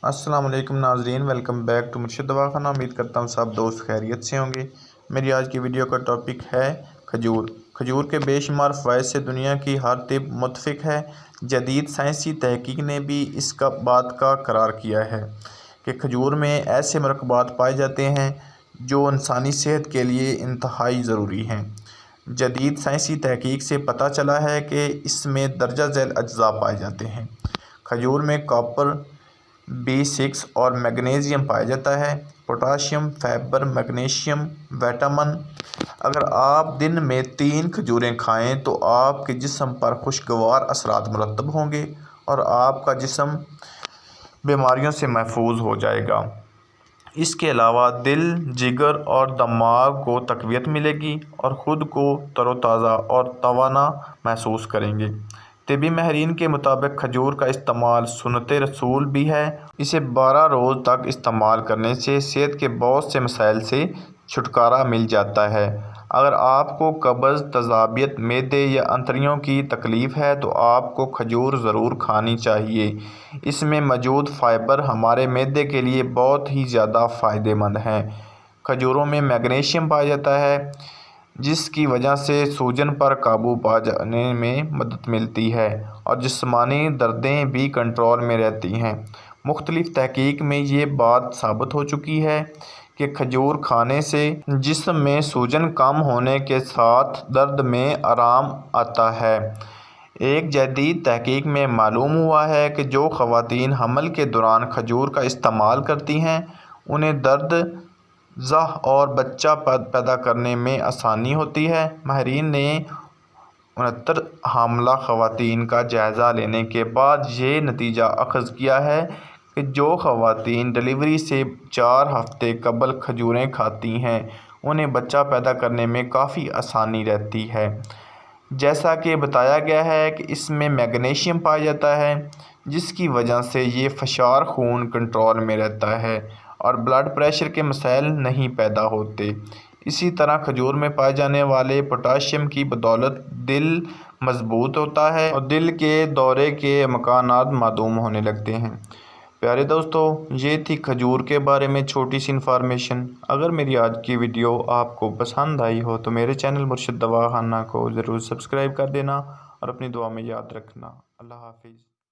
السلام علیکم ناظرین، ویلکم بیک ٹو مرشد دواخانہ۔ امید کرتا ہوں سب دوست خیریت سے ہوں گے۔ میری آج کی ویڈیو کا ٹاپک ہے کھجور۔ کھجور کے بے شمار فوائد سے دنیا کی ہر طب متفق ہے۔ جدید سائنسی تحقیق نے بھی اس بات کا اقرار کیا ہے کہ کھجور میں ایسے مرکبات پائے جاتے ہیں جو انسانی صحت کے لیے انتہائی ضروری ہیں۔ جدید سائنسی تحقیق سے پتہ چلا ہے کہ اس میں درجہ ذیل اجزاء پائے جاتے ہیں۔ کھجور میں کاپر، B6 اور میگنیزیم پایا جاتا ہے۔ Potassium, fibre, magnesium, vitamin. اگر آپ دن میں 3 کھجوریں کھائیں تو آپ کے جسم پر خوشگوار اثرات مرتب ہوں گے اور آپ کا جسم بیماریوں سے محفوظ ہو جائے گا۔ اس کے علاوہ دل، جگر اور دماغ کو تقویت ملے گی اور خود کو تر و تازہ اور توانا محسوس کریں گے۔ طبی ماہرین کے مطابق کھجور کا استعمال سنت رسول بھی ہے۔ اسے 12 روز تک استعمال کرنے سے صحت کے بہت سے مسائل سے چھٹکارا مل جاتا ہے۔ اگر آپ کو قبض، تیزابیت، معدے یا آنتڑیوں کی تکلیف ہے تو آپ کو کھجور ضرور کھانی چاہیے۔ اس میں موجود فائبر ہمارے معدے کے لیے بہت ہی زیادہ فائدہ مند ہے۔ کھجوروں میں میگنیشیم پایا جاتا ہے جس کی وجہ سے سوجن پر قابو پانے میں مدد ملتی ہے اور جسمانی دردیں بھی کنٹرول میں رہتی ہیں۔ مختلف تحقیق میں یہ بات ثابت ہو چکی ہے کہ کھجور کھانے سے جسم میں سوجن کم ہونے کے ساتھ درد میں آرام آتا ہے۔ ایک جدید تحقیق میں معلوم ہوا ہے کہ جو خواتین حمل کے دوران کھجور کا استعمال کرتی ہیں انہیں درد زا اور بچہ پیدا کرنے میں آسانی ہوتی ہے۔ ماہرین نے 69 حاملہ خواتین کا جائزہ لینے کے بعد یہ نتیجہ اخذ کیا ہے کہ جو خواتین ڈلیوری سے 4 ہفتے قبل کھجوریں کھاتی ہیں انہیں بچہ پیدا کرنے میں کافی آسانی رہتی ہے۔ جیسا کہ بتایا گیا ہے کہ اس میں میگنیشیم پایا جاتا ہے جس کی وجہ سے یہ فشار خون کنٹرول میں رہتا ہے اور بلڈ پریشر کے مسائل نہیں پیدا ہوتے۔ اسی طرح کھجور میں پائے جانے والے پوٹاشیم کی بدولت دل مضبوط ہوتا ہے اور دل کے دورے کے امکانات معدوم ہونے لگتے ہیں۔ پیارے دوستو، یہ تھی کھجور کے بارے میں چھوٹی سی انفارمیشن۔ اگر میری آج کی ویڈیو آپ کو پسند آئی ہو تو میرے چینل مرشد دواخانہ کو ضرور سبسکرائب کر دینا اور اپنی دعا میں یاد رکھنا۔ اللہ حافظ۔